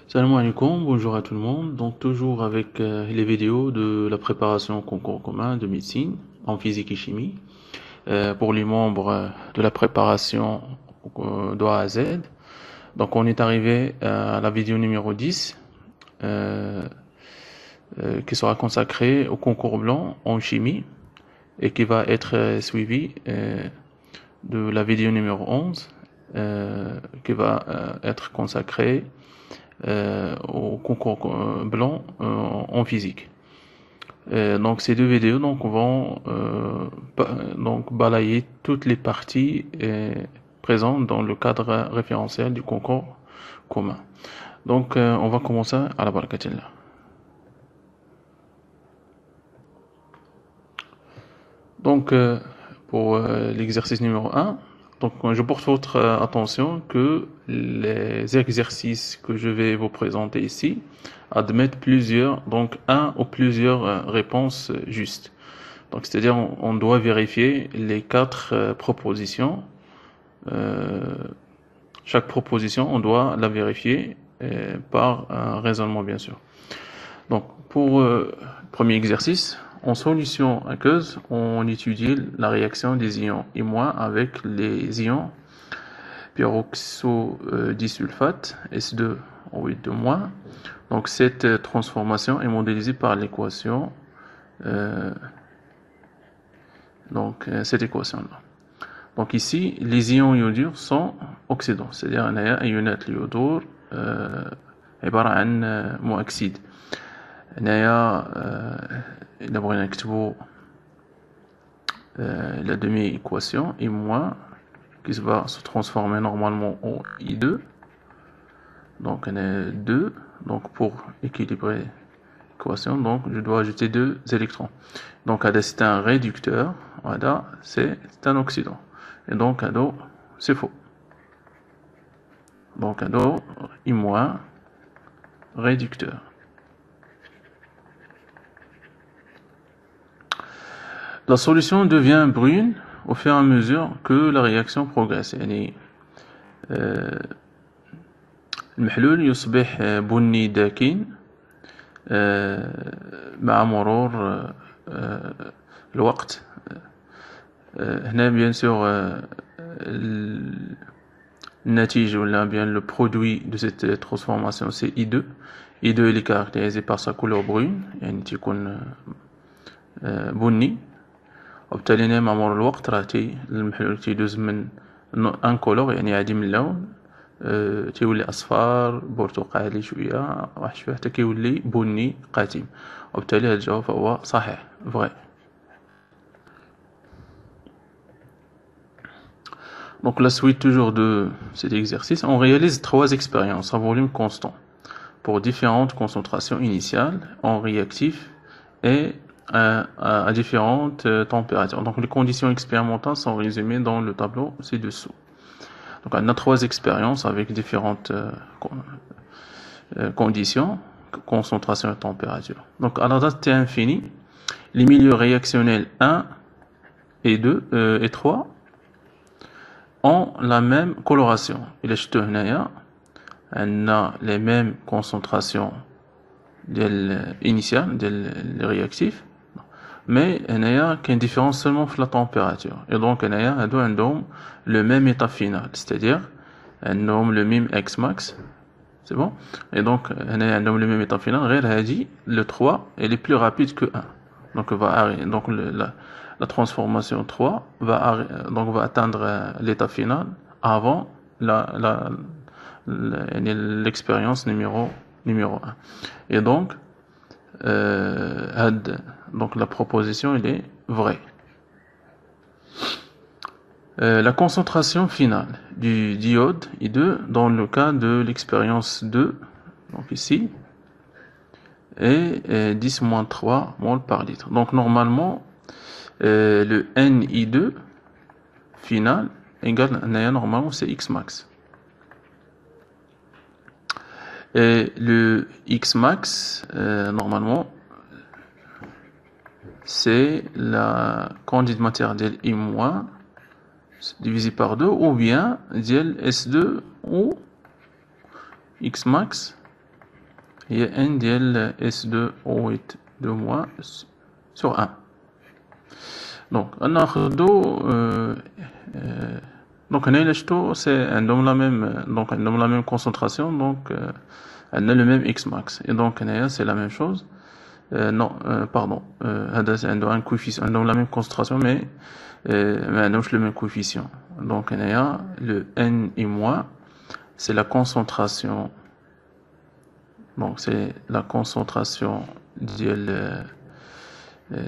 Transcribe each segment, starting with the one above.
Salam alaikum, bonjour à tout le monde. Donc toujours avec les vidéos de la préparation au concours commun de médecine en physique et chimie pour les membres de la préparation de A à Z. Donc on est arrivé à la vidéo numéro 10 euh, qui sera consacrée au concours blanc en chimie et qui va être suivie de la vidéo numéro 11 qui va être consacrée au concours blanc en physique. Donc ces deux vidéos vont donc balayer toutes les parties présentes dans le cadre référentiel du concours commun. Donc on va commencer à la barakatillah. Donc pour l'exercice numéro 1, donc je porte votre attention que les exercices que je vais vous présenter ici admettent plusieurs, donc un ou plusieurs réponses justes. Donc c'est-à-dire on doit vérifier les quatre propositions. Chaque proposition, on doit la vérifier par un raisonnement bien sûr. Donc pour le premier exercice, en solution aqueuse, on étudie la réaction des ions I- avec les ions peroxodisulfate S2O8-. Donc cette transformation est modélisée par l'équation, cette équation-là. Donc ici, les ions iodures sont oxydants, c'est-à-dire un ionات اليودور عبارة عن مؤكسد. هنايا إلا بغينا نكتبو la demi-équation I- qui va se transformer normalement en I2. Donc on a 2. Donc pour équilibrer l'équation, donc je dois ajouter 2 électrons. Donc ADA c'est un réducteur, ADA c'est un oxydant. Et donc ADO c'est faux. Donc ADO I- réducteur. La solution devient brune au fur et à mesure que la réaction progresse. يعني المحلول يصبح بني داكن مع مرور الوقت. هنا bien sûr النتيجة ولا bien le produit de cette transformation c'est I2. I2 il est caractérisé par sa couleur brune يعني تيكون بني. وبالتالي هنا مع مرور الوقت راه المحلول تيدوز من ان كولور يعني عديم اللون تيولي اصفر برتقالي شويه واحد شويه حتى كيولي بني قاتم. وبالتالي هذا الجواب فهو صحيح vrai. Donc la suite toujours de cet exercice, on réalise 3 expériences à volume constant pour différentes concentrations initiales en réactif et à différentes températures. Donc les conditions expérimentales sont résumées dans le tableau ci-dessous. Donc on a 3 expériences avec différentes conditions, concentration et température. Donc à la date T infinie, les milieux réactionnels 1 et 2 et 3 ont la même coloration. Il est on a les mêmes concentrations initiales des réactifs, mais il y a une différence seulement dans la température. Et donc il y a le même état final, c'est-à-dire le même Xmax. C'est bon? Et donc il y a le même état final. Le 3 est plus rapide que 1. Donc la transformation 3 va atteindre l'état final avant l'expérience numéro 1. Et donc la proposition elle est vraie. La concentration finale du diode I2 dans le cas de l'expérience 2, donc ici, est 10-3 mol par litre. Donc normalement, le NI2 final égale normalement c'est Xmax. Et le Xmax, normalement, c'est la quantité de matière de I- divisé par 2 ou bien dièle S2 ou Xmax هي N ديال S2O8 2 sur 1. Donc ناخدو donc هنا شفتو c'est عندهم la même concentration, donc elle a le même X max, et donc c'est la même chose. Non, pardon, elles ont un coefficient, elles ont la même concentration, mais elles ont le même coefficient. Donc le N et moi, c'est la concentration. Donc c'est la concentration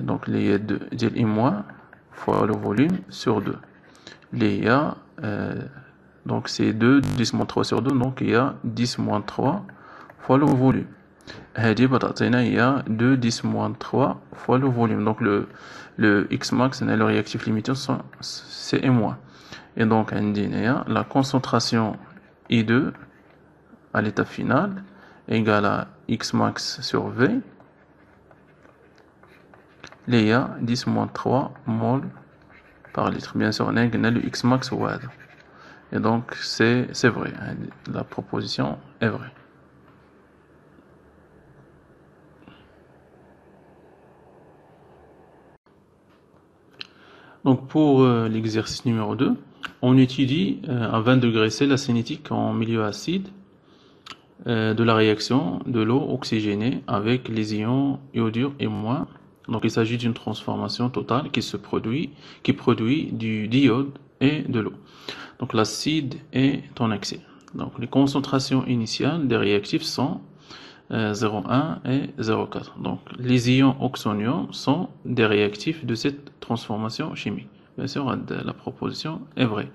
donc les de I moins fois le volume sur 2. Il y a donc c'est 2 10 moins 3 sur 2, donc il y a 10 moins 3 fois le volume. Il y a 2 10 moins 3 fois le volume. Donc le X max et le réactif limité c'est I moins. Et donc la concentration I2 à l'état final égale à X max sur V. Il y a 10 moins 3 mol par litre. Bien sûr, on a le X max ou ad. Et donc, c'est vrai. La proposition est vraie. Donc, pour l'exercice numéro 2, on étudie à 20 degrés C la cinétique en milieu acide de la réaction de l'eau oxygénée avec les ions iodure et moins. Donc il s'agit d'une transformation totale qui produit du diode et de l'eau. Donc l'acide est en excès. Donc les concentrations initiales des réactifs sont 0,1 et 0,4. Donc les ions oxonium sont des réactifs de cette transformation chimique. Bien sûr, la proposition est vraie.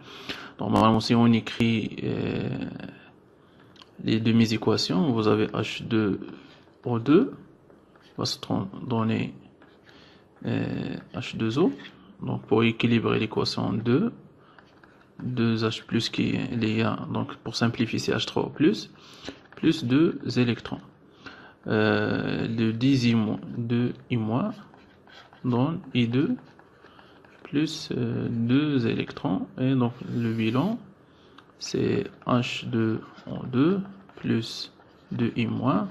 Normalement, si on écrit les demi-équations, vous avez H2O2 va se donner H2O. Donc pour équilibrer l'équation 2H plus qui est lié à, donc pour simplifier c'est H3O plus 2 électrons. Le 10 I- donne I2 plus 2 électrons, et donc le bilan c'est H2O2 plus 2I-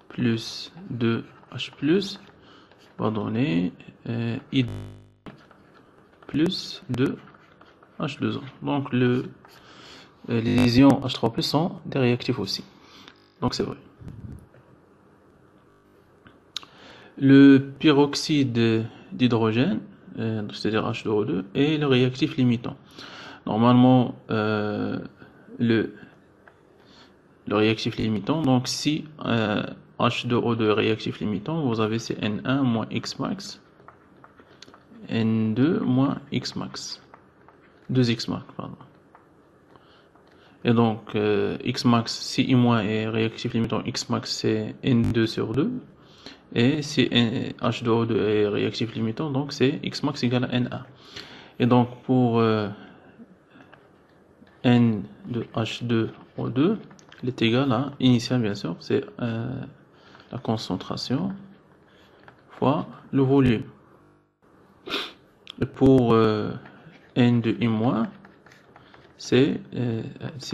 plus 2H va donner I plus 2H2O. Donc les ions H3+ sont des réactifs aussi. Donc c'est vrai. Le peroxyde d'hydrogène, c'est-à-dire H2O2, est le réactif limitant. Normalement, le réactif limitant, donc si H2O2 est réactif limitant, vous avez c'est N1 moins X max, N2 moins X max, 2X max, pardon. Et donc, X max, si I- est réactif limitant, X max c'est N2 sur 2. Et si H2O2 est réactif limitant, donc c'est X max égale à N1. Et donc, pour N de H2O2, il est égal à, initial bien sûr, c'est la concentration fois le volume. Et pour N de I-, c'est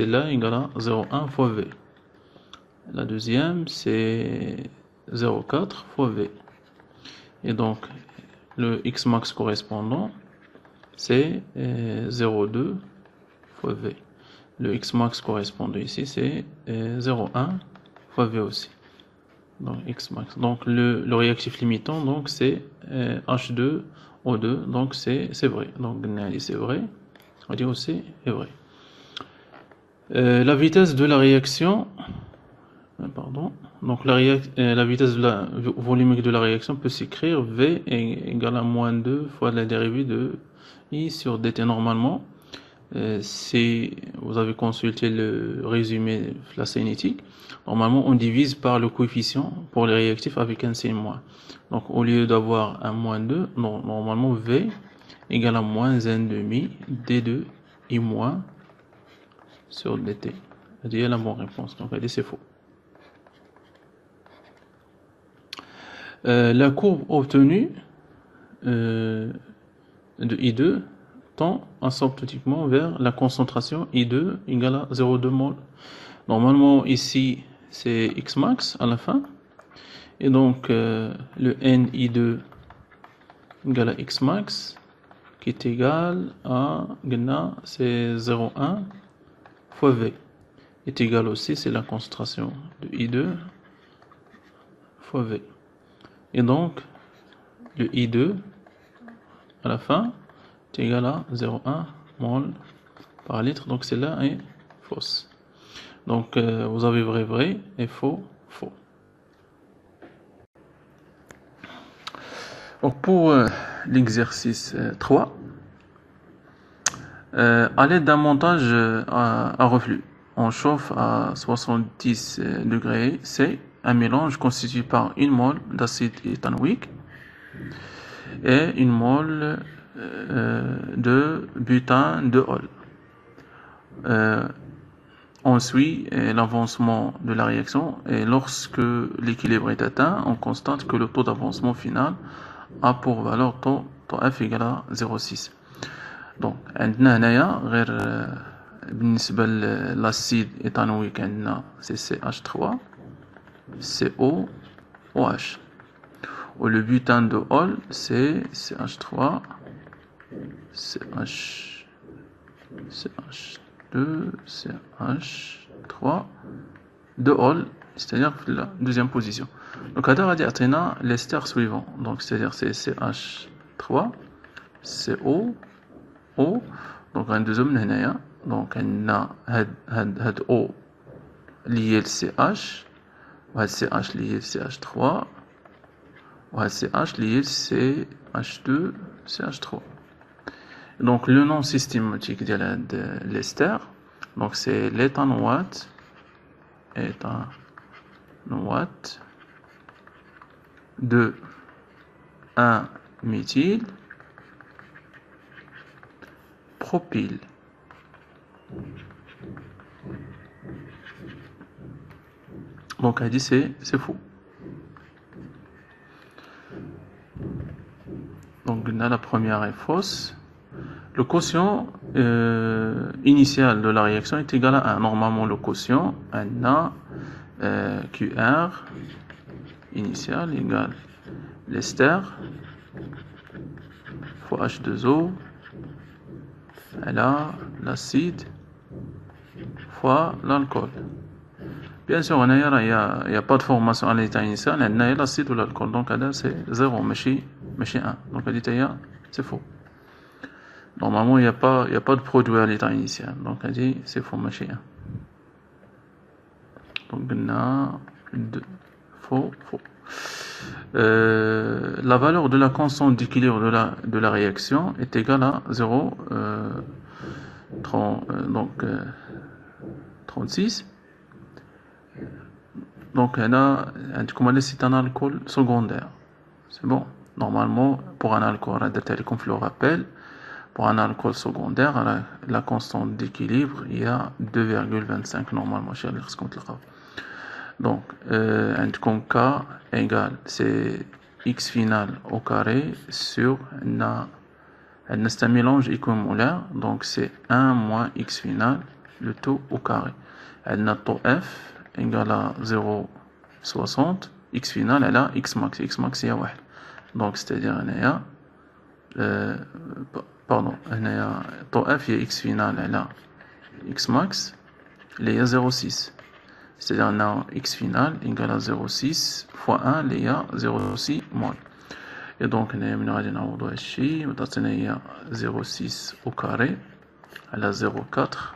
là égal à 0,1 fois V. La deuxième, c'est 0,4 fois V. Et donc, le X max correspondant, c'est 0,2 fois V. Le X max correspondant ici, c'est 0,1 fois V aussi. Donc, X max. Donc, le réactif limitant, donc, c'est H2O2. Donc, c'est vrai. Donc, c'est vrai. On va dire aussi est vrai. La vitesse de la réaction, pardon. Donc la vitesse volumique de la réaction peut s'écrire V égale à moins 2 fois la dérivée de I sur dt. Normalement, si vous avez consulté le résumé de la cinétique, normalement on divise par le coefficient pour les réactifs avec un signe moins. Donc au lieu d'avoir un moins 2, normalement V égale à moins 1,5 d2 I- sur dt. C'est la bonne réponse. Donc c'est faux. La courbe obtenue de I2 tend asymptotiquement vers la concentration I2 égale à 0,2 mol. Normalement ici c'est x max à la fin. Et donc, le NI2 égale à x max, qui est égal à, c'est 0,1 fois V, est égal aussi, c'est la concentration de I2 fois V. Et donc, le I2 à la fin est égal à 0,1 mol par litre. Donc, celle-là est fausse. Donc, vous avez vrai, vrai et faux, faux. Donc, pour l'exercice 3, à l'aide d'un montage à reflux, on chauffe à 70 degrés C un mélange constitué par une mole d'acide éthanoïque et une mole de butane de Hall. On suit l'avancement de la réaction et lorsque l'équilibre est atteint, on constate que le taux d'avancement final a pour valeur taux F égale à 0,6. Donc, عندنا هنايا غير بالنسبة للأسيد إيثانويك عندنا c'est CH3, CO, OH. Ou le butane de Hall, c'est CH3, CH2, CH3 de Hall, c'est-à-dire la deuxième position. Donc, هذا غادي يعطينا l'ester suivant. Donc, c'est-à-dire c'est CH3, CO, O. Donc, غندوزو من هنايا. Donc, عندنا هاد O lié le CH, وهاد CH lié le CH3, وهاد CH lié le CH2, CH3. Donc, le nom systématique de l'ester, donc c'est l'éthanoate, de 1 méthyle propyle. Donc, elle dit c'est faux. Donc, la première est fausse. Le quotient initial de la réaction est égal à 1. Normalement, le quotient Na QR initial égale l'ester fois H2O, l'acide fois l'alcool. Bien sûr, il n'y a pas de formation à l'état initial, il y a l'acide ou l'alcool. Donc, c'est 0, mais 1. Donc, c'est faux. Normalement, il n'y a pas de produit à l'état initial. Donc, c'est faux, mais 1. Donc, on a faux. La valeur de la constante d'équilibre de la réaction est égale à 36. Donc, c'est un alcool secondaire. C'est bon. Normalement, pour un alcool, comme je le rappelle, pour un alcool secondaire, la constante d'équilibre, il y a 2,25 normalement chez les comptes. Donc, K égale, c'est x final au carré sur c'est un mélange équimolaire, donc c'est 1 moins x final, le tout au carré. Taux F égale à 0,60, x final, elle a x max, il y a 1. Donc, c'est-à-dire, taux F, il y a x final, elle a x max, il y a 0,6. C'est-à-dire, on a x final égale à 0,6 fois 1, il y a 0,6 mol. Et donc, on a 0,6 au carré, elle a 0,4.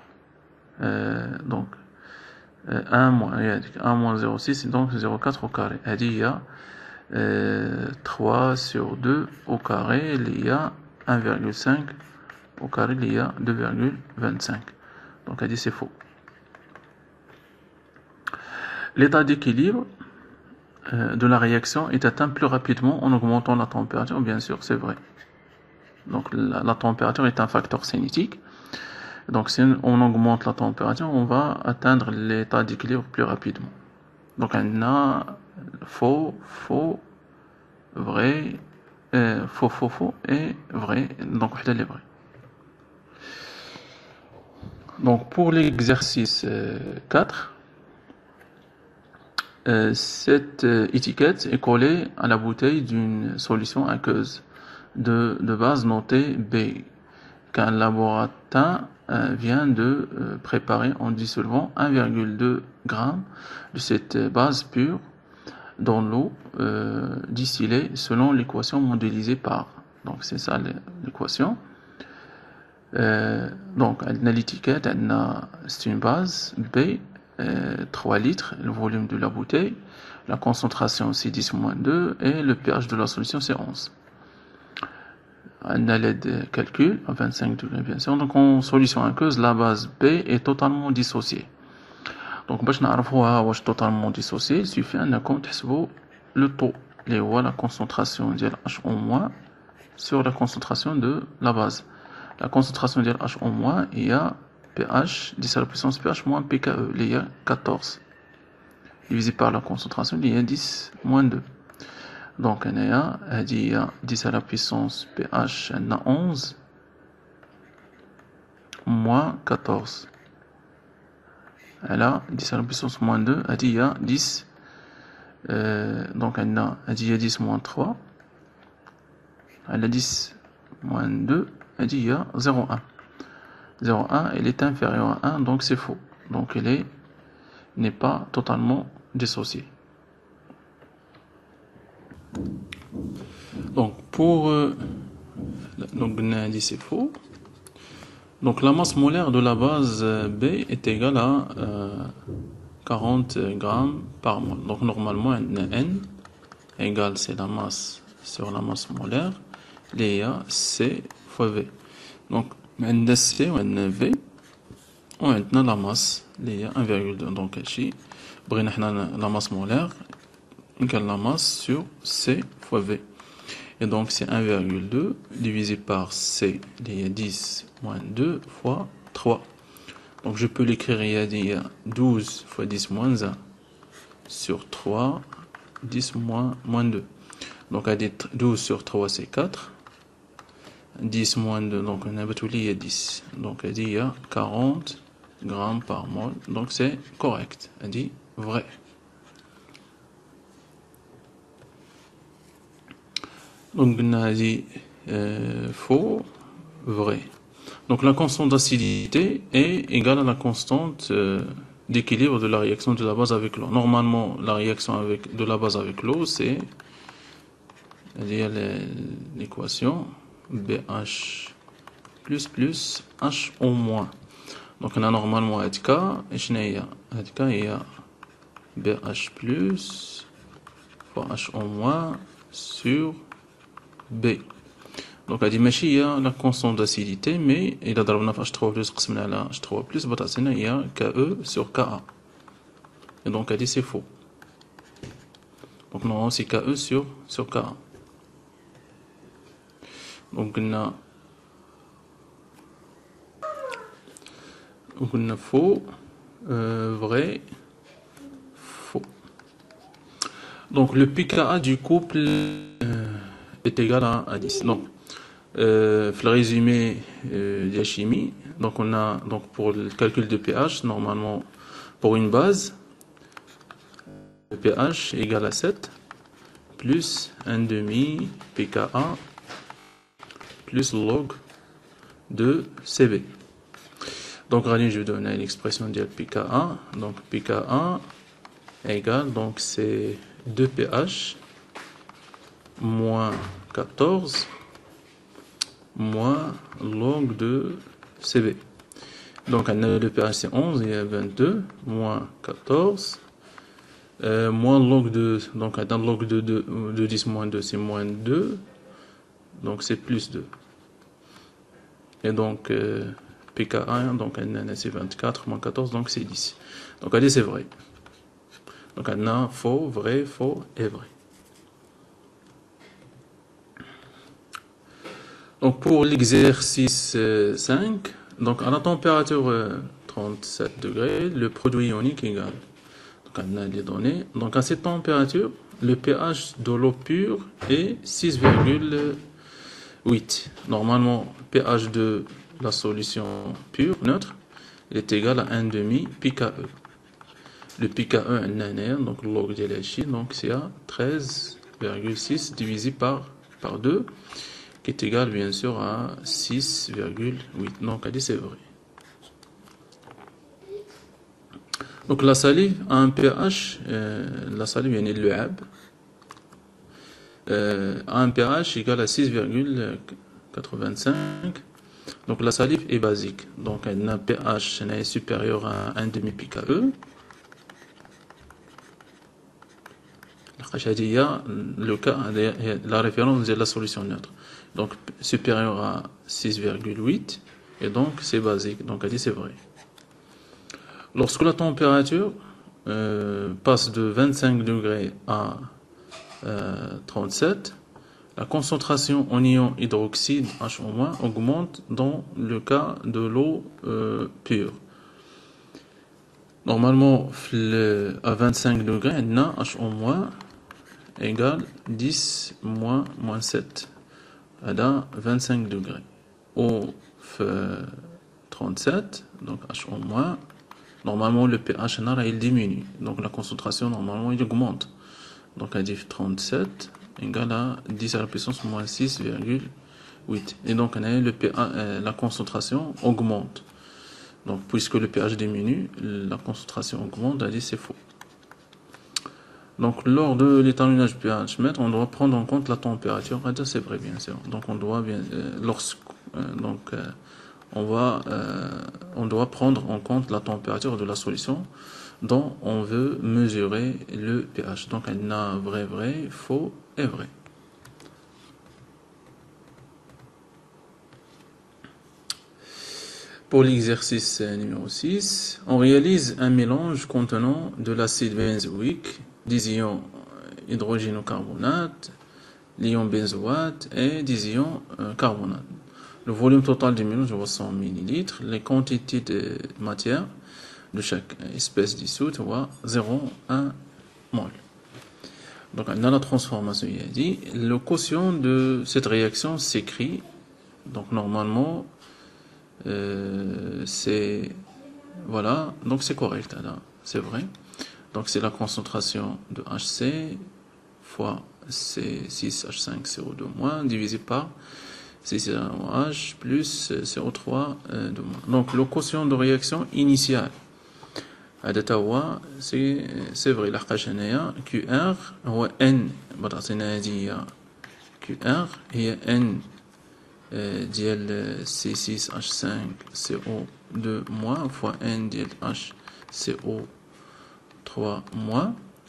Donc, 1 moins 0,6, donc 0,4 au carré. Elle il y a 3 sur 2 au carré, il y a 1,5 au carré, il y a 2,25. Donc, elle dit c'est faux. L'état d'équilibre de la réaction est atteint plus rapidement en augmentant la température, bien sûr, c'est vrai. Donc, la température est un facteur cinétique. Donc, si on augmente la température, on va atteindre l'état d'équilibre plus rapidement. Donc, on a faux, vrai, faux et vrai. Donc, on est vrai. Donc, pour l'exercice 4, Cette étiquette est collée à la bouteille d'une solution aqueuse de base notée B, qu'un laboratoire vient de préparer en dissolvant 1,2 g de cette base pure dans l'eau distillée selon l'équation modélisée par. Donc c'est ça l'équation. Donc l'étiquette, c'est une base B, 3 litres, le volume de la bouteille, la concentration c'est 10-2 et le pH de la solution c'est 11. On a l'aide calcul à 25 degrés bien sûr. Donc en solution aqueuse, la base B est totalement dissociée. Donc باش نعرفوها واش totalement dissociée, il suffit انكم تحسبوا le taux اللي هو la concentration ديال H- sur la concentration de la base. La concentration de H- il y a pH 10 à la puissance pH moins pKe, il y a 14 divisé par la concentration, il y a 10 moins 2. Donc il y a 10 à la puissance pH, il y a 11 moins 14. Et là, 10 à la puissance moins 2, il y a 10. Donc il y a 10 moins 3. Elle a 10 moins 2, il y a 0,1. 0,1, elle est inférieure à 1, donc c'est faux. Donc elle n'est pas totalement dissociée. Donc pour donc on a dit c'est faux. Donc la masse molaire de la base B est égale à 40 grammes par mol. Donc normalement N égale c'est la masse sur la masse molaire, Léa C fois V. Donc عندنا C وعندنا V وعندنا la masse اللي هي 1,2. donc هادشي بغينا حنا la masse molaire égale la masse sur C fois V. Et donc c'est 1,2 divisé par C, il y a 10 moins 2 fois 3. Donc je peux l'écrire, il y a 12 fois 10 moins 1 sur 3, 10 moins 2. Donc 12 sur 3 c'est 4. 10 moins 2, donc on a il y a 10. Donc il y a 40 grammes par mol. Donc c'est correct. Elle dit vrai. Donc on a dit faux, vrai. Donc la constante d'acidité est égale à la constante d'équilibre de la réaction de la base avec l'eau. Normalement, la réaction de la base avec l'eau, c'est l'équation BH plus H au moins. Donc on a normalement HK, et HK il y a BH plus fois H au moins sur B. Donc هذه ماشي هي la constante d'acidité, mais إذا ضربنا في H3 plus قسمنا على H3 plus بتعطينا هي KE sur KA. Et donc هذه c'est faux. Donc non, c'est KE sur KA. Donc on a faux, vrai, faux. Donc le pKa du couple est égal à 10. Donc le résumé de la chimie, donc on a donc pour le calcul de pH, normalement pour une base, le pH est égal à 7 plus 1,5 pKa plus log de Cv. Donc je vais donner l'expression de pKa. Donc pKa égale, donc c'est 2 pH moins 14 moins log de Cv. Donc le pH c'est 11 et 22 moins 14 moins log de, donc dans log de 10 moins 2 c'est moins 2, donc c'est plus 2. Et donc pKa, donc c'est 24 moins 14, donc c'est 10. Donc allez, c'est vrai. Donc on a faux, vrai, faux et vrai. Donc pour l'exercice 5, donc à la température 37 degrés, le produit ionique est égal. Donc on a les données. Donc à cette température, le pH de l'eau pure est 6,8. Normalement, pH de la solution pure neutre, il est égal à 1,5 pKe. le pKe, donc le log de l'H, donc c'est à 13,6 divisé par 2, qui est égal bien sûr à 6,8. Donc, c'est vrai. Donc, la salive a un pH, la salive est le lab, a un pH égal à 6,85. Donc, la salive est basique. Donc, elle a un pH supérieur à 1,5 pKe. Le cas, la référence de la solution neutre. Donc, supérieur à 6,8. Et donc, c'est basique. Donc, elle dit c'est vrai. Lorsque la température passe de 25 degrés à 37, la concentration en ion hydroxyde HO- augmente dans le cas de l'eau pure. Normalement, à 25 degrés, HO- égale 10 moins 7. À 25 degrés. Au 37, donc HO-, normalement le pH il diminue. Donc la concentration, normalement, il augmente. Donc à 37 égale à 10 à la puissance moins 6,8. Et donc le pH, la concentration augmente. Donc puisque le pH diminue, la concentration augmente, c'est faux. Donc, lors de l'étalonnage pH mètre, on doit prendre en compte la température. C'est vrai, bien sûr. Donc, on doit on doit prendre en compte la température de la solution dont on veut mesurer le pH. Donc, elle a vrai, vrai, faux et vrai. Pour l'exercice numéro 6, on réalise un mélange contenant de l'acide benzoïque, des ions hydrogénocarbonate, l'ion benzoate et des ions carbonate. Le volume total du mélange est 100 ml. Les quantités de matière de chaque espèce dissoute est 0,1 mol. Donc, dans la transformation, il a dit, le quotient de cette réaction s'écrit. Donc, normalement, c'est voilà, donc c'est correct, c'est vrai. Donc c'est la concentration de HC fois C6H5CO2- divisé par C6H plus CO3 de moins. Donc le quotient de réaction initiale à Datawa, c'est vrai, la QR هو N بتعطينا هذه QR هي N ديال C6H5CO2- fois N ديال HCO3-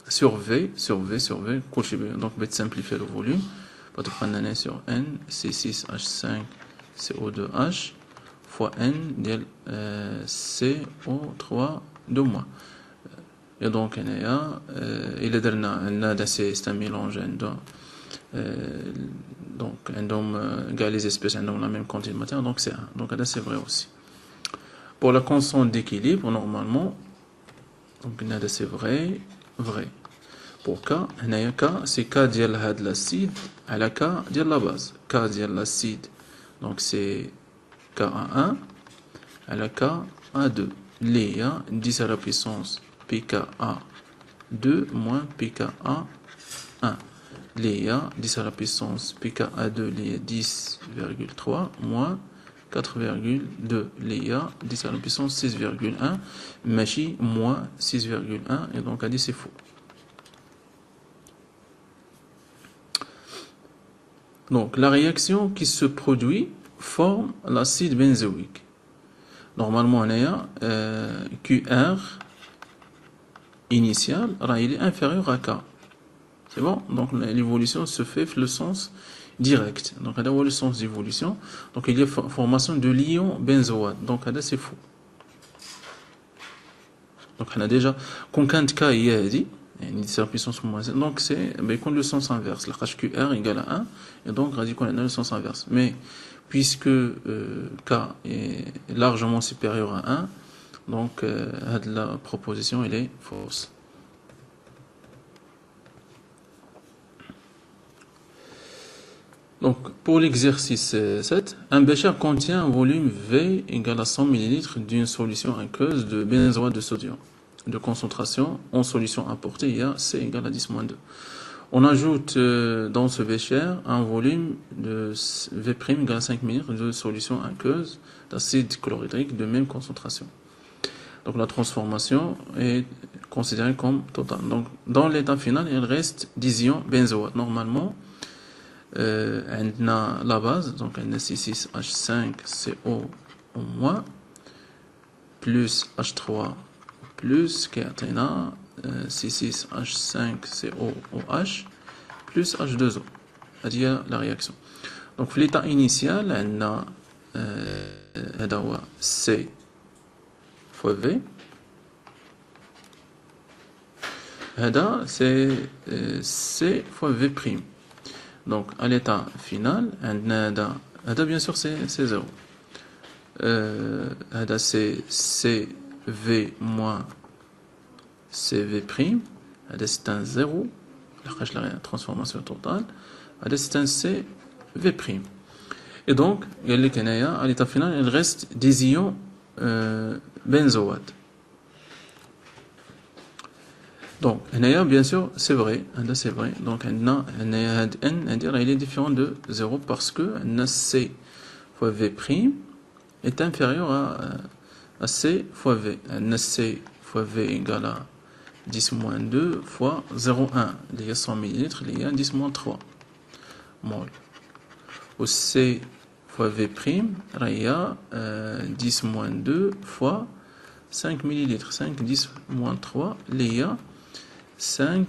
sur V, donc je vais simplifier le volume, je vais prendre sur N C6H5CO2H fois N ديال CO3 et donc il a c'est un mélange donc les espèces ont la même quantité de matière, donc c'est 1. Donc là c'est vrai aussi. Pour la constante d'équilibre, normalement, donc là c'est vrai. Pour K, c'est K ديال l'acide à la K ديال la base. K ديال l'acide, donc c'est Ka1 à la Ka2. Il y a 10 à la puissance pKa2 moins pKa1. Il y a 10 à la puissance pKa2, il y a 10,3 moins 4,2. Il y a 10 à la puissance 6,1, machi moins 6,1, et donc elle dit c'est faux. Donc la réaction qui se produit forme l'acide benzoïque. Normalement on a QR initial, il est inférieur à K. C'est bon? Donc l'évolution se fait le sens direct. Donc on a le sens d'évolution. Donc il y a formation de l'ion benzoate. Donc c'est faux. Donc on a déjà quand K il y a dit la puissance moins 1. Donc c'est le sens inverse. La QR égale à 1. Et donc on dit qu'on a le sens inverse. Mais puisque K est largement supérieur à 1, donc la proposition elle est fausse. Donc, pour l'exercice 7, un bécher contient un volume V égale à 100 ml d'une solution aqueuse de benzoate de sodium. de concentration en solution apportée, il y a C égale à 10-2. On ajoute dans ce bécher un volume de V' égale à 5 ml de solution aqueuse d'acide chlorhydrique de même concentration. Donc la transformation est considérée comme totale. Donc dans l'état final, il reste 10 ions benzoate. Normalement, on a la base, donc on a C6H5CO plus H3 plus qui atteint C6H5COOH plus H2O, c'est-à-dire la réaction. Donc l'état initial, on a C fois V. C'est C fois V'. Donc à l'état final, on a bien sûr c'est 0. C'est CV moins CV', c'est un 0, la transformation totale, c'est un CV'. Et donc, à l'état final, il reste des ions benzoate. Donc, bien sûr, c'est vrai, c'est vrai. Donc, N, il est différent de 0 parce que C fois V' est inférieur à C fois V. C fois V égale à 10-2 fois 0,1. Il y a 100 ml, il y a 10-3 mol. Au C fois V', il y a 10-2 fois 5 ml. 5, 10-3, il y a 5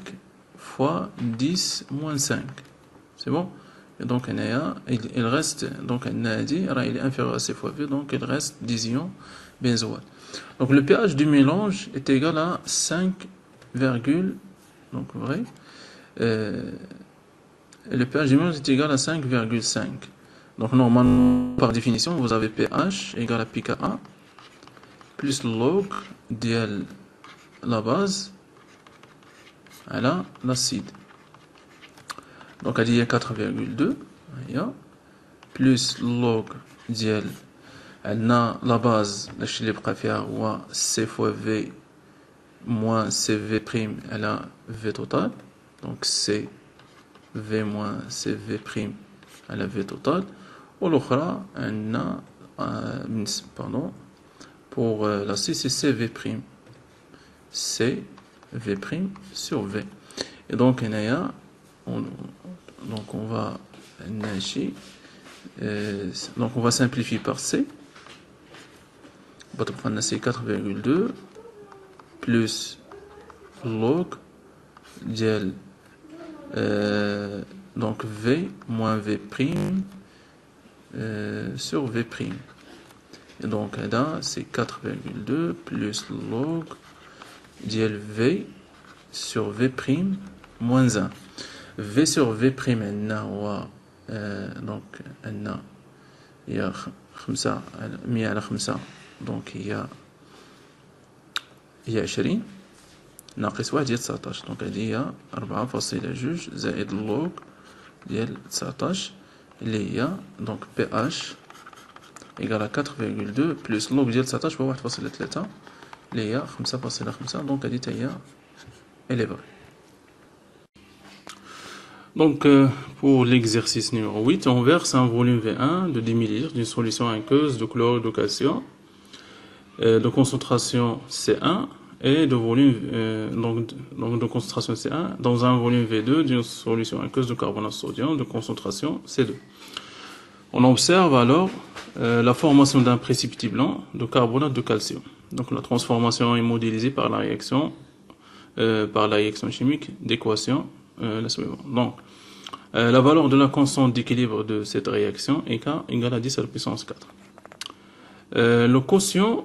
fois 10-5. C'est bon? Et donc, il reste, donc, il est inférieur à C fois V, donc il reste 10 ions benzoate. Donc, le pH du mélange est égal à 5, donc vrai. Le pH du mélange est égal à 5,5. Donc, normalement, par définition, vous avez pH égal à pKa plus log de la base à l'acide. Donc, il y a 4,2 plus log ديال عندنا la base داكشي اللي بقى فيها هو C fois V moins CV' على V total. Donc CV moins CV' على V total. والأخرى عندنا pardon pour l'acide c'est CV'. CV' sur V. Et donc on va donc on va simplifier par C. On a C 4,2 plus log dial donc V moins V' sur V'. Et donc là c'est 4,2 plus log dial V sur V' moins 1. V sur V' donc il y a 5 100 على 5 donc il y a 20 ناقص 1 ديال 19 donc هذه هي 4.2 زائد اللوغ ديال 19 اللي هي donc pH égal à 4,2 plus log ديال 19 هو 1.3 اللي هي 5.5 donc هذه هي elle est vraie. Donc, pour l'exercice numéro 8, on verse un volume V1 de 10 ml d'une solution aqueuse de chlorure de calcium de concentration C1 et de volume donc de concentration C1 dans un volume V2 d'une solution aqueuse de carbonate de sodium de concentration C2. On observe alors la formation d'un précipité blanc de carbonate de calcium. Donc, la transformation est modélisée par la réaction chimique d'équation. Donc, la valeur de la constante d'équilibre de cette réaction est K égale à 10 à la puissance 4. Le quotient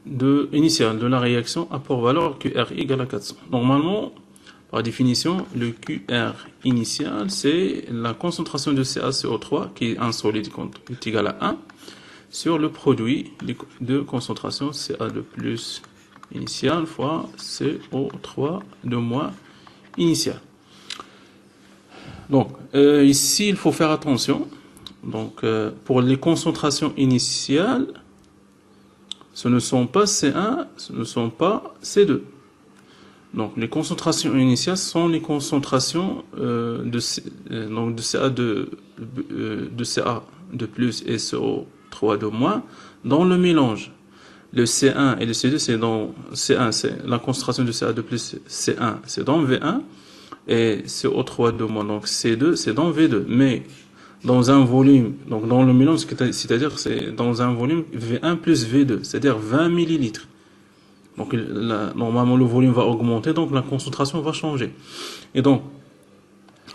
initial de la réaction a pour valeur QR égale à 400. Normalement, par définition, le QR initial, c'est la concentration de CaCO3, qui est un solide qui est égal à 1, sur le produit de concentration Ca2 plus initial fois CO3 de moins initial. Donc, ici, il faut faire attention. Donc, pour les concentrations initiales, ce ne sont pas C1, ce ne sont pas C2. Donc les concentrations initiales sont les concentrations donc de Ca de plus et CO3 de moins dans le mélange. Le C1 et le C2, c'est dans C1, c'est la concentration de Ca de plus C1, c'est dans V1, et CO3 de moins, donc C2, c'est dans V2. Mais dans un volume, donc dans le mélange, c'est-à-dire c'est dans un volume V1 plus V2, c'est-à-dire 20 millilitres. Donc normalement le volume va augmenter, donc la concentration va changer. Et donc,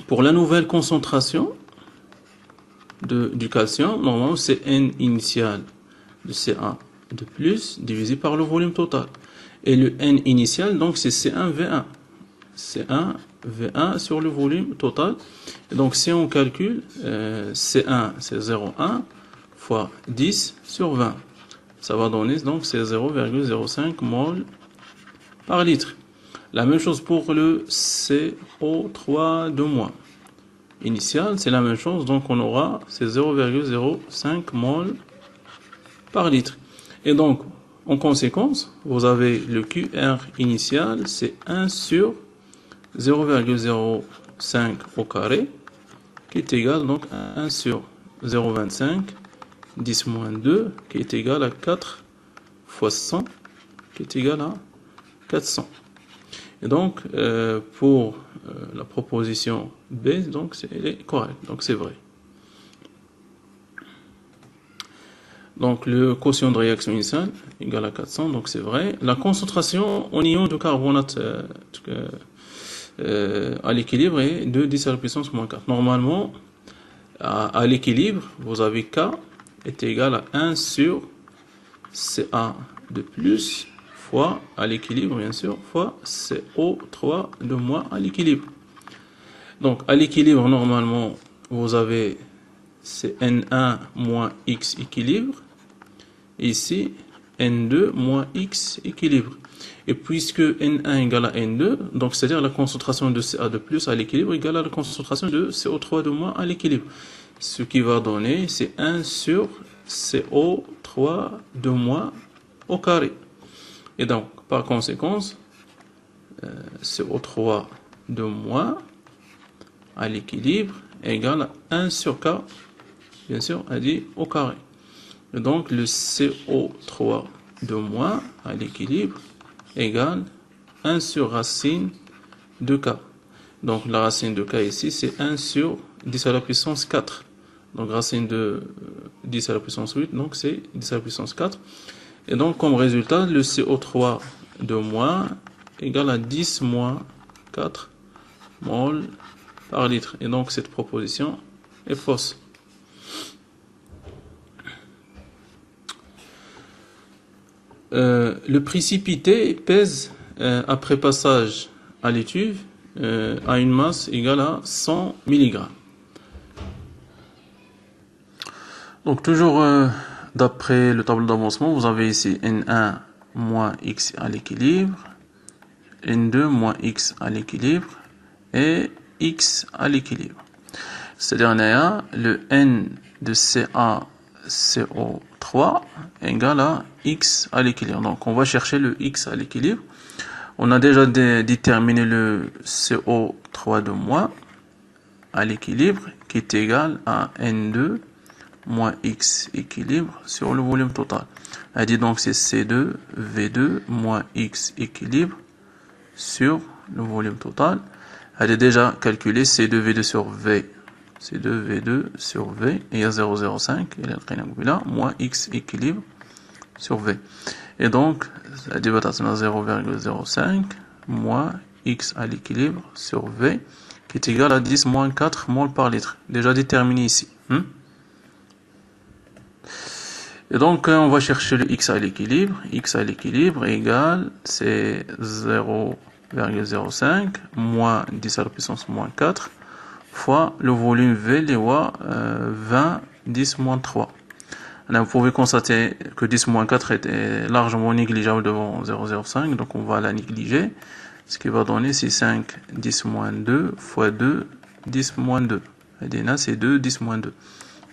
pour la nouvelle concentration du calcium, normalement c'est N initial de C1 de plus divisé par le volume total. Et le N initial, donc c'est C1V1. C1V1 sur le volume total. Et donc si on calcule, C1 c'est 0,1 fois 10 sur 20. Ça va donner, donc c'est 0,05 mol par litre. La même chose pour le CO3 de moins. Initial, c'est la même chose, donc on aura c'est 0,05 mol par litre. Et donc, en conséquence, vous avez le QR initial, c'est 1 sur 0,05 au carré, qui est égal donc à 1 sur 0,25, 10 moins 2, qui est égal à 4 fois 100, qui est égal à 400. Et donc, pour la proposition B, donc elle est correcte, donc c'est vrai. Donc le quotient de réaction initiale égal à 400, donc c'est vrai. La concentration en ion de carbonate à l'équilibre est de 10 à la puissance moins 4. Normalement, à l'équilibre, vous avez K est égal à 1 sur Ca de plus fois à l'équilibre, bien sûr, fois CO3 de moins à l'équilibre. Donc à l'équilibre, normalement, vous avez c'est N1 moins X équilibre. Ici, N2 moins X équilibre. Et puisque N1 égale à N2, donc c'est-à-dire la concentration de Ca de plus à l'équilibre égale à la concentration de CO3 de moins à l'équilibre. Ce qui va donner, c'est 1 sur CO3 de moins au carré. Et donc, par conséquence, CO3 de moins à l'équilibre égale à 1 sur K, bien sûr, à dit au carré. Et donc, le CO3 de moins à l'équilibre égale 1 sur racine de K. Donc, la racine de K ici, c'est 1 sur 10 à la puissance 4. Donc, racine de 10 à la puissance 8, donc c'est 10 à la puissance 4. Et donc, comme résultat, le CO3 de moins égale à 10 moins 4 mol par litre. Et donc, cette proposition est fausse. Le précipité pèse après passage à l'étuve à une masse égale à 100 mg. Donc toujours d'après le tableau d'avancement, vous avez ici N1 moins X à l'équilibre, N2 moins X à l'équilibre et X à l'équilibre. C'est-à-dire le N de CaCO3 égale à X à l'équilibre. Donc on va chercher le X à l'équilibre. On a déjà déterminé le CO3 de moins à l'équilibre qui est égal à N2 moins X équilibre sur le volume total. Elle dit donc c'est C2 V2 moins X équilibre sur le volume total. Elle est déjà calculée C2 V2 sur V. C2 V2 sur V et il y a 0,05 moins X équilibre sur V. Et donc, la débattation à 0,05 moins X à l'équilibre sur V qui est égal à 10 moins 4 mol par litre. Déjà déterminé ici. Et donc, on va chercher le X à l'équilibre. X à l'équilibre égale, c'est 0,05 moins 10 à la puissance moins 4 fois le volume V, les 20, 10 moins 3. Là, vous pouvez constater que 10 moins 4 est largement négligeable devant 0,05, donc on va la négliger. Ce qui va donner, c'est 5, 10 moins 2 fois 2, 10 moins 2. Et là, c'est 2, 10 moins 2.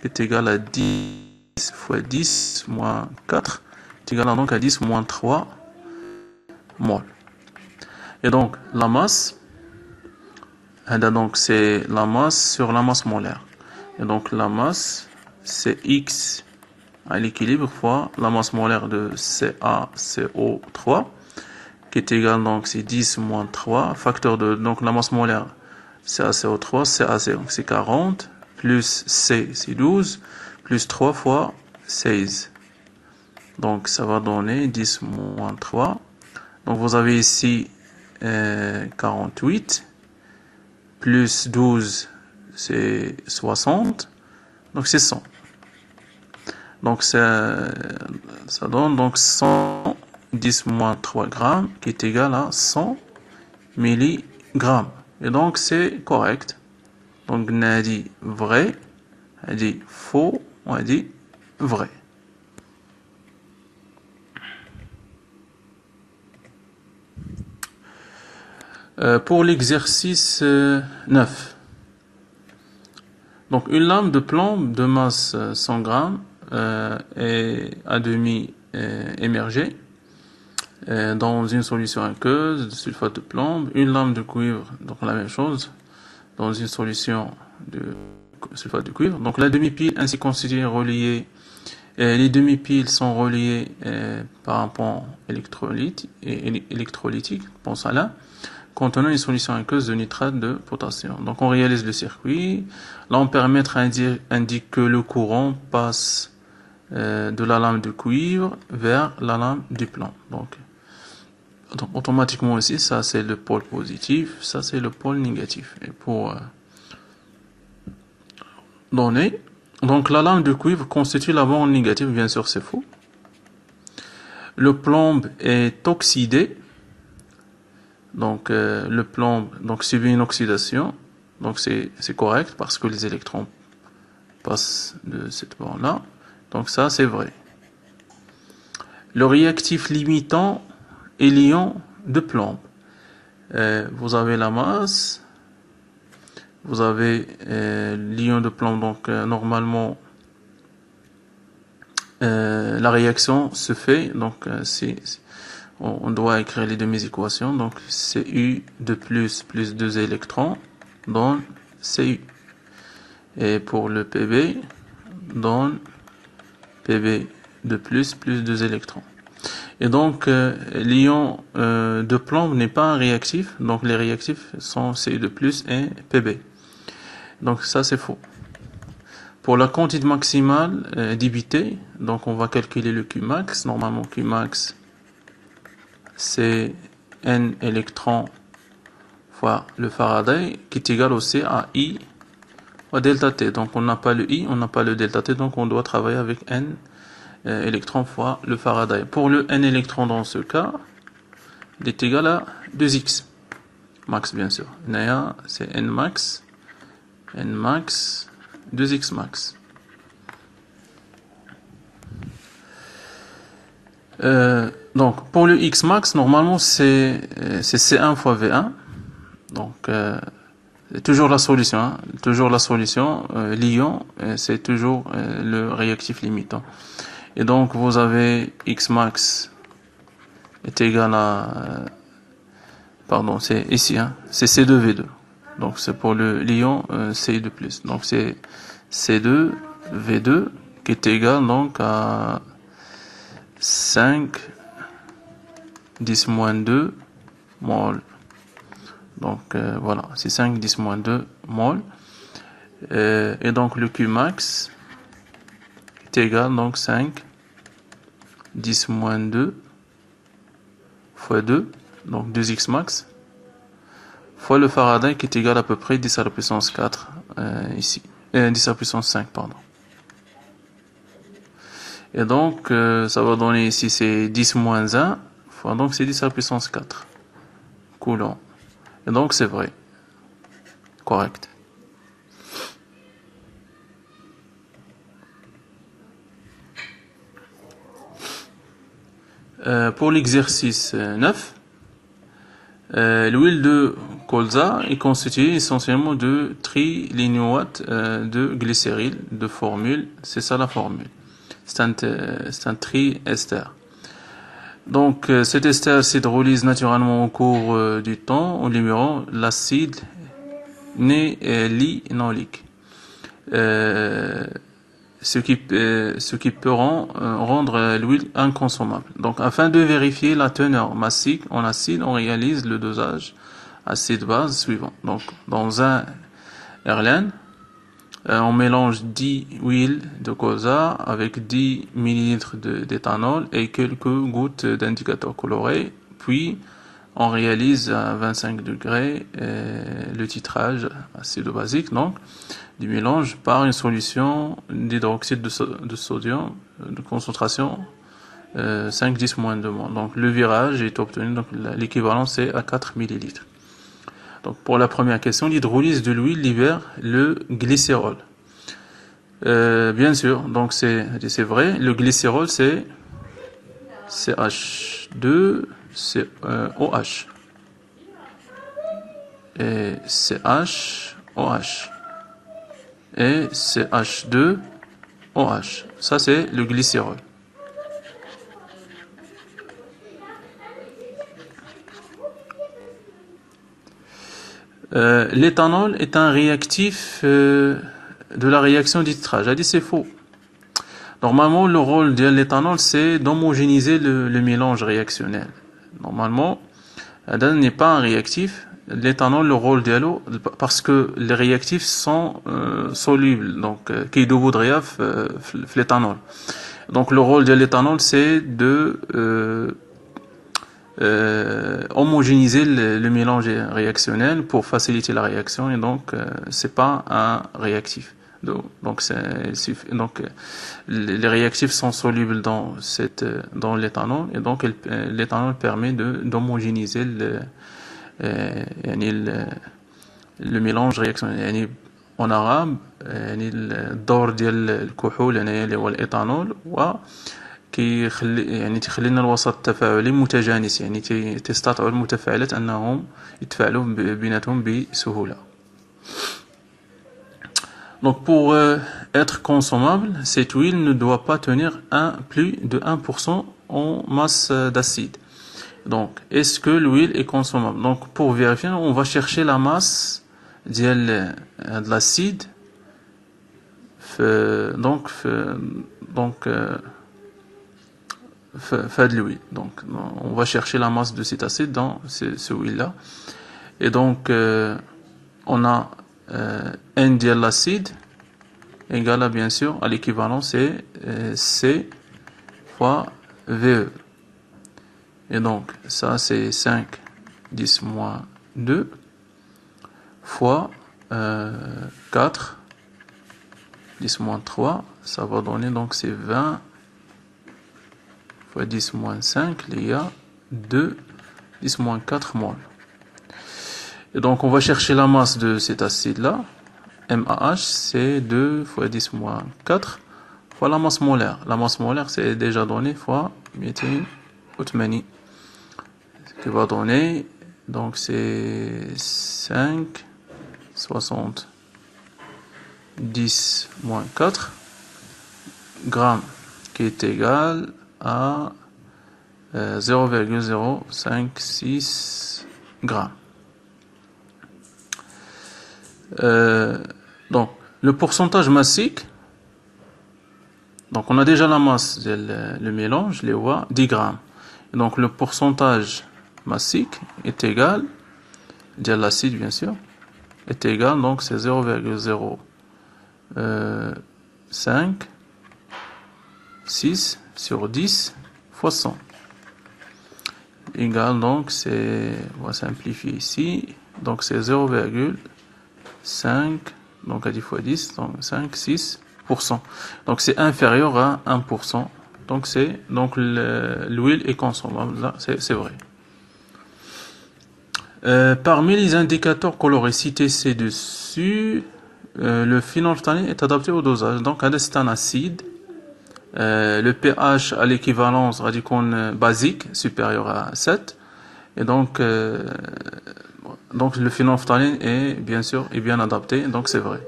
Est égal à 10 fois 10 moins 4. Est égal donc à 10 moins 3 mol. Et donc, la masse, donc c'est la masse sur la masse molaire. Et donc, la masse, c'est X à l'équilibre fois la masse molaire de CaCO3, qui est égal, donc c'est 10 moins 3, facteur de, donc la masse molaire, CaCO3, CaC, donc c'est 40, plus C, c'est 12, plus 3 fois 16. Donc ça va donner 10 moins 3. Donc vous avez ici 48, plus 12, c'est 60, donc c'est 100. Donc ça donne donc 110 moins 3 grammes qui est égal à 100 milligrammes. Et donc c'est correct. Donc on a dit vrai, on a dit faux, on a dit vrai. Pour l'exercice 9. Donc une lame de plomb de masse 100 grammes est à demi émergée dans une solution aqueuse de sulfate de plomb. Une lame de cuivre, donc la même chose, dans une solution de sulfate de cuivre. Donc la demi-pile ainsi constituée est reliée. Les demi-piles sont reliées par un pont électrolytique, pont salin, contenant une solution aqueuse de nitrate de potassium. Donc on réalise le circuit. L'ampèremètre indique que le courant passe de la lame de cuivre vers la lame du plomb. Donc automatiquement ici, ça c'est le pôle positif, ça c'est le pôle négatif. Et pour donner, donc la lame de cuivre constitue la borne négative, bien sûr c'est faux. Le plomb est oxydé. Donc le plomb subit une oxydation, donc c'est correct parce que les électrons passent de cette borne-là. Donc ça c'est vrai. Le réactif limitant est l'ion de plomb. Vous avez la masse, vous avez l'ion de plomb, donc normalement la réaction se fait, donc on doit écrire les demi-équations, donc Cu de plus 2 électrons donne Cu. Et pour le Pb, donne Pb de plus 2 électrons. Et donc l'ion de plomb n'est pas un réactif, donc les réactifs sont Cu de plus et Pb. Donc ça c'est faux. Pour la quantité maximale débitée, donc on va calculer le Qmax. Normalement Qmax c'est n électrons fois le Faraday qui est égal aussi à I fois delta T. Donc on n'a pas le I, on n'a pas le delta T, donc on doit travailler avec n électrons fois le Faraday. Pour le n électrons dans ce cas, il est égal à 2x max bien sûr. Naya c'est n max 2x max. Donc pour le x max, normalement c'est C1 fois V1. Donc toujours la solution, hein, toujours la solution. L'ion c'est toujours le réactif limitant. Et donc vous avez x max est égal à pardon, c'est ici, hein, c'est C2V2. Donc c'est pour le l'ion Ci2+. Donc c'est C2V2 qui est égal donc à 5 10-2 mol. Donc voilà, c'est 5 10-2 mol. Et donc le Qmax est égal donc 5 10-2 fois 2, donc 2x max, fois le Faraday qui est égal à peu près 10 à la puissance 4 ici, 10 à la puissance 5 pardon. Et donc ça va donner ici c'est 10 moins 1 fois, donc c'est 10 à la puissance 4 coulomb. Et donc c'est vrai, correct. Pour l'exercice 9, l'huile de colza est constituée essentiellement de trilignoate de glycéryl de formule, c'est ça la formule, c'est un triester. Donc, cet ester s'hydrolyse naturellement au cours du temps en libérant l'acide linoléique. Ce qui peut rendre l'huile inconsommable. Donc, afin de vérifier la teneur massique en acide, on réalise le dosage acide-base suivant. Donc, dans un Erlen, on mélange 10 huiles de colza avec 10 ml d'éthanol et quelques gouttes d'indicateur coloré. Puis, on réalise à 25 degrés le titrage acido-basique donc du mélange par une solution d'hydroxyde de sodium de concentration 5,10-2 Donc le virage est obtenu, donc l'équivalent c'est à 4 ml. Donc pour la première question, l'hydrolyse de l'huile libère le glycérol. Bien sûr, donc c'est vrai, le glycérol c'est CH2 OH et CHOH et CH2OH. Ça c'est le glycérol. L'éthanol est un réactif de la réaction de titrage. J'ai dit c'est faux. Normalement, le rôle de l'éthanol, c'est d'homogénéiser le mélange réactionnel. Normalement, l'éthanol n'est pas un réactif. L'éthanol, le rôle de l'eau, parce que les réactifs sont solubles, donc qui est de l'éthanol. Donc le rôle de l'éthanol, c'est de homogénéiser le mélange réactionnel pour faciliter la réaction, et donc c'est pas un réactif. Donc les réactifs sont solubles dans l'éthanol, et donc l'éthanol permet d'homogénéiser le mélange réactionnel. En arabe, الدور ديال الكحول اللي هو الإيثانول تخلي لنا الوسط التفاعلي متجانس، تستطيع المتفاعلات أنهم يتفاعلوا بيناتهم بسهولة. Donc pour être consommable, cette huile ne doit pas tenir plus de 1% en masse d'acide. Donc est-ce que l'huile est consommable? Donc pour vérifier, on va chercher la masse de l'acide. Donc fait de l'huile. Donc on va chercher la masse de cet acide dans ce huile là, et donc on a N de l'acide égale à, bien sûr, à l'équivalent c'est C fois VE, et donc ça c'est 5 10 moins 2 fois 4 10 moins 3, ça va donner, donc c'est 20 fois 10 moins 5, il y a 2 10 moins 4 moles. Et donc on va chercher la masse de cet acide là, MAH, c'est 2 fois 10 moins 4 fois la masse molaire. La masse molaire c'est déjà donné fois 280, ce qui va donner, donc c'est 5 60 10 moins 4 grammes, qui est égal à 0,056 grammes. Donc le pourcentage massique, donc on a déjà la masse le mélange, les voix 10 grammes, et donc le pourcentage massique est égal, de l'acide bien sûr, est égal, donc c'est 0,05 sur 10 fois 100 égale, donc c'est, on va simplifier ici, donc c'est 0,5, donc à 10 fois 10, donc 5,6%. Donc c'est inférieur à 1%. Donc l'huile est consommable, là c'est vrai. Parmi les indicateurs colorés cités ci-dessus, le phénolphtaline est adapté au dosage. Donc c'est un acide. Le pH à l'équivalence radicone basique supérieur à 7, et donc le phénolphtaline est bien sûr bien adapté, donc c'est vrai.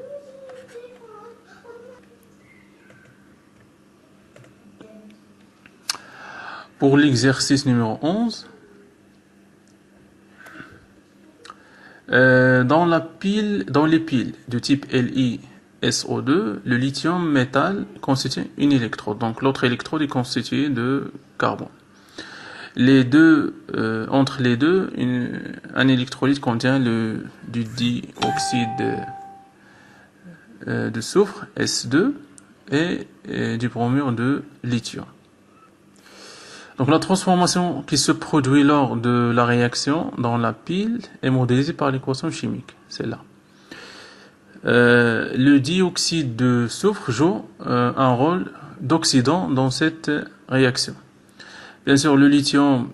Pour l'exercice numéro 11, dans les piles de type LiSO2, le lithium métal constitue une électrode. Donc l'autre électrode est constituée de carbone. Entre les deux, un électrolyte contient du dioxyde de soufre, S2, et du bromure de lithium. Donc la transformation qui se produit lors de la réaction dans la pile est modélisée par l'équation chimique, c'est là. Le dioxyde de soufre joue un rôle d'oxydant dans cette réaction. Bien sûr, le lithium,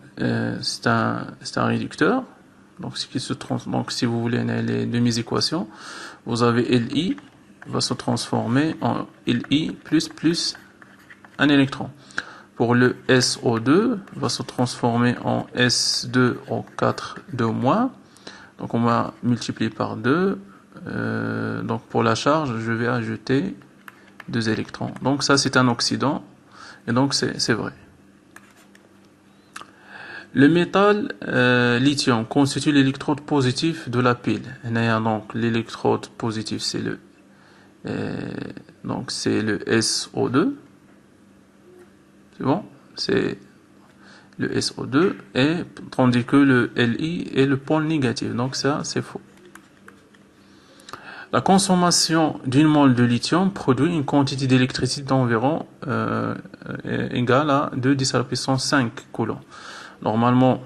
c'est un réducteur. Donc, si vous voulez les demi-équations, vous avez Li va se transformer en Li plus un électron. Pour le SO2, va se transformer en S2O4 2-. Donc, on va multiplier par 2. Donc, pour la charge, je vais ajouter 2 électrons. Donc, ça, c'est un oxydant. Et donc, c'est vrai. Le métal lithium constitue l'électrode positif de la pile. Donc l'électrode positif c'est le SO2. C'est bon, c'est le SO2 et tandis que le Li est le pôle négatif. Donc ça c'est faux. La consommation d'une mole de lithium produit une quantité d'électricité d'environ égale à 2 10 à la puissance 5 coulombs. Normalement,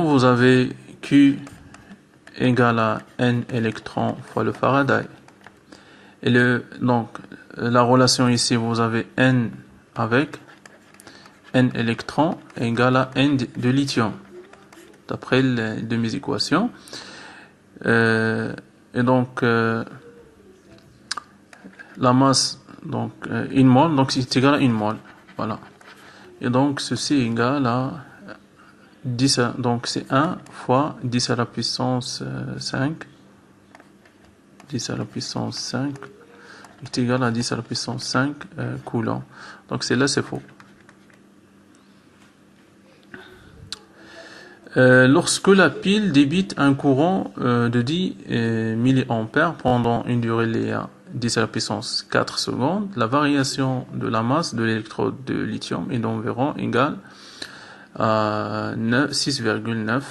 vous avez Q égale à N électrons fois le Faraday. Et la relation ici, vous avez N avec N électrons égale à N de lithium, d'après les demi-équations. Et donc, la masse, une mole, donc c'est égal à une mole. Voilà. Et donc, ceci est égal à 10, donc c'est 1 fois 10 à la puissance 5. 10 à la puissance 5 est égal à 10 à la puissance 5 coulombs. Donc, c'est faux. Lorsque la pile débite un courant de 10 mA pendant une durée linéaire 10 à la puissance 4 secondes, la variation de la masse de l'électrode de lithium est d'environ égale à 6,9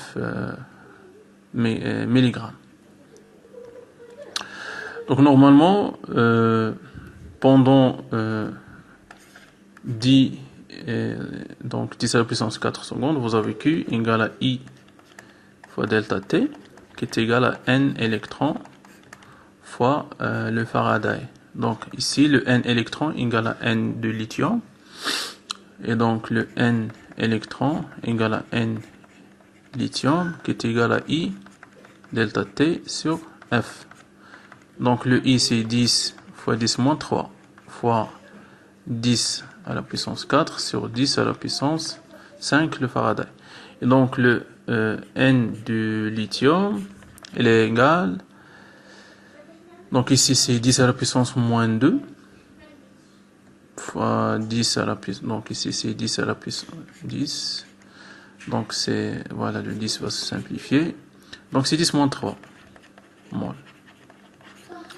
mg. Donc normalement, pendant 10 à la puissance 4 secondes, vous avez Q égale à I fois delta T, qui est égal à N électrons fois le Faraday. Donc ici, le N électron égale à N de lithium. Et donc le N électron égale à N lithium, qui est égal à I delta T sur F. Donc le I, c'est 10 fois 10 moins 3 fois 10 à la puissance 4 sur 10 à la puissance 5 le Faraday. Et donc le N du lithium, il est égal, donc ici c'est 10 à la puissance moins 2 fois 10 à la puissance, donc ici c'est 10 à la puissance 10, donc c'est, voilà, le 10 va se simplifier, donc c'est 10 moins 3 mol.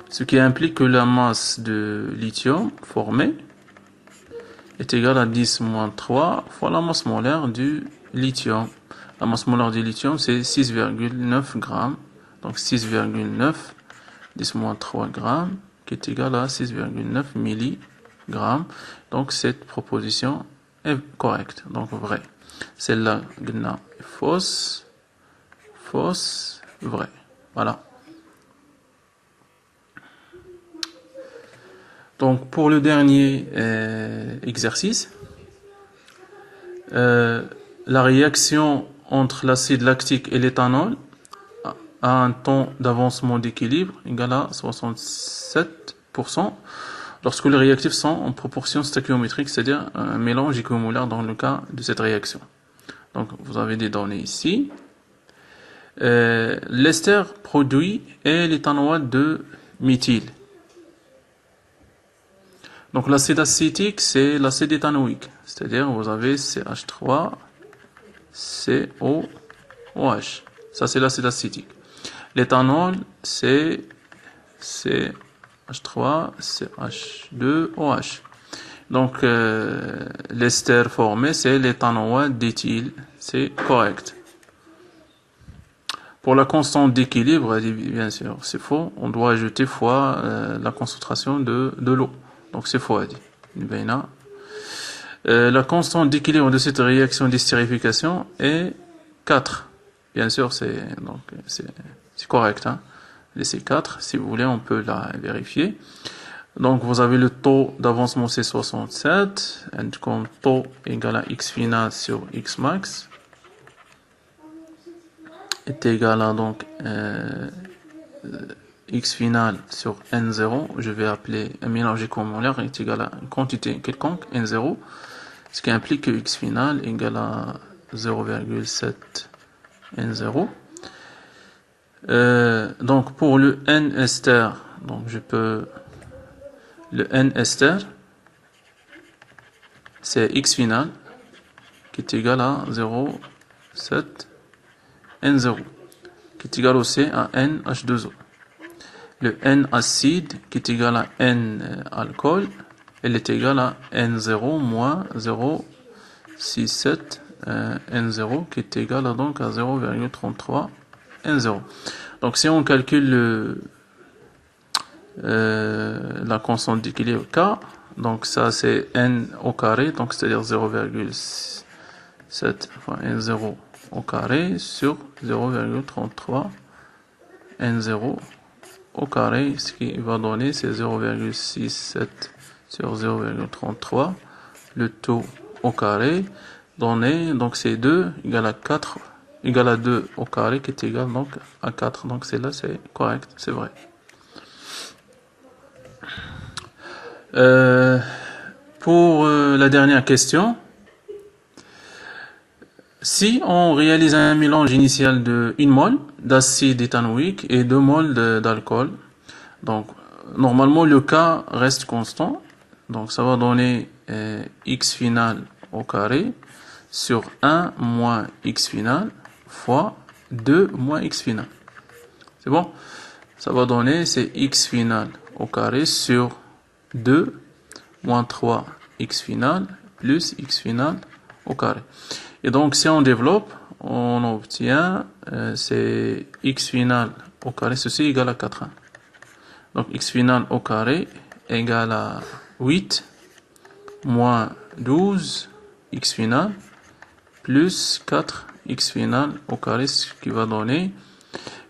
Ce qui implique que la masse de lithium formée est égale à 10 moins 3 fois la masse molaire du lithium. La masse molaire du lithium, c'est 6,9 grammes. Donc 6,9, 10 moins 3 grammes, qui est égal à 6,9 milligrammes. Donc cette proposition est correcte, donc vraie. Celle-là, est fausse, vraie. Voilà. Donc pour le dernier exercice, la réaction entre l'acide lactique et l'éthanol a un temps d'avancement d'équilibre égal à 67% lorsque les réactifs sont en proportion stöchiométrique, c'est-à-dire un mélange équimolaire dans le cas de cette réaction. Donc vous avez des données ici. L'ester produit est l'éthanoate de méthyle. Donc l'acide acétique, c'est l'acide éthanoïque, c'est-à-dire vous avez CH3, COOH. Ça c'est l'acide acétique. L'éthanol, c'est CH3, CH2OH. Donc l'ester formé, c'est l'éthanoate d'éthyle, c'est correct. Pour la constante d'équilibre, bien sûr, c'est faux. On doit ajouter fois la concentration de l'eau. Donc c'est faux. La constante d'équilibre de cette réaction d'estérification est 4. Bien sûr, c'est correct. Hein. Laissez 4. Si vous voulez, on peut la vérifier. Donc vous avez le taux d'avancement c'est 67. Et comme taux égale à x final sur x max est égal à donc x final sur n0, je vais appeler un mélange équimolaire est égal à une quantité quelconque, n0, ce qui implique que x final égale à 0,7 n0. Donc pour le n ester, donc je peux le n ester, c'est x final qui est égal à 0,7 n0, qui est égal aussi à n H2O. Le n acide qui est égal à n alcool, elle est égale à n0 moins 0,67 n0 qui est égal à donc à 0,33 n0. Donc si on calcule la constante d'équilibre K, donc ça c'est n au carré, donc c'est-à-dire 0,7 fois n0 au carré sur 0,33 n0 au carré, ce qui va donner c'est 0,67 sur 0,33, le taux au carré donné, donc c'est 2 égale à 4 égale à 2 au carré qui est égal donc à 4, donc c'est là c'est correct, c'est vrai. Pour la dernière question, si on réalise un mélange initial de 1 mol d'acide éthanoïque et 2 moles d'alcool, donc normalement le K reste constant, donc ça va donner x final au carré sur 1 moins x final fois 2 moins x final. C'est bon? Ça va donner c'est x final au carré sur 2 moins 3 x final plus x final au carré. Et donc si on développe, on obtient c'est x final au carré, ceci égale à 4. Donc x final au carré égale à 8 moins 12 x final plus 4 x final au carré, ce qui va donner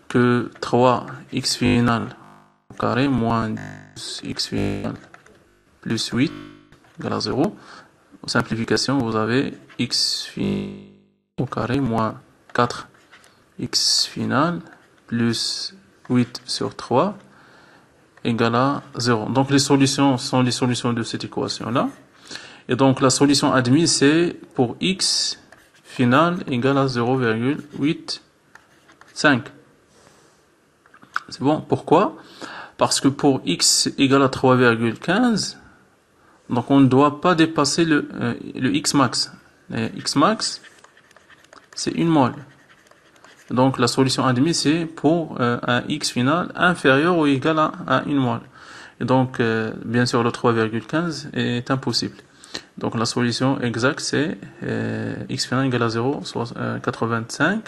que 3 x final au carré moins 12 x final plus 8 égale à 0. En simplification, vous avez x final au carré moins 4 x final plus 8 sur 3 égale à 0. Donc les solutions sont les solutions de cette équation-là. Et donc la solution admise, c'est pour x final égale à 0,85. C'est bon. Pourquoi? Parce que pour x égale à 3,15, donc on ne doit pas dépasser le x max. Et x max, c'est 1 mol. Donc la solution admise, c'est pour un x final inférieur ou égal à 1 mol. Et donc, bien sûr, le 3,15 est impossible. Donc la solution exacte, c'est x final égale à 0,85.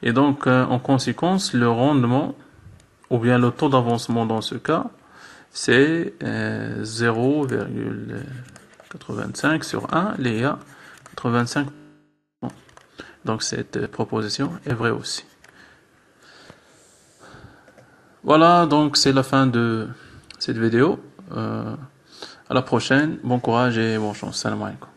Et donc, en conséquence, le rendement, ou bien le taux d'avancement dans ce cas, c'est 0,85 sur 1, Léa, 85. Donc cette proposition est vraie aussi. Voilà, donc c'est la fin de cette vidéo. À la prochaine, bon courage et bonne chance. Salam alaikum.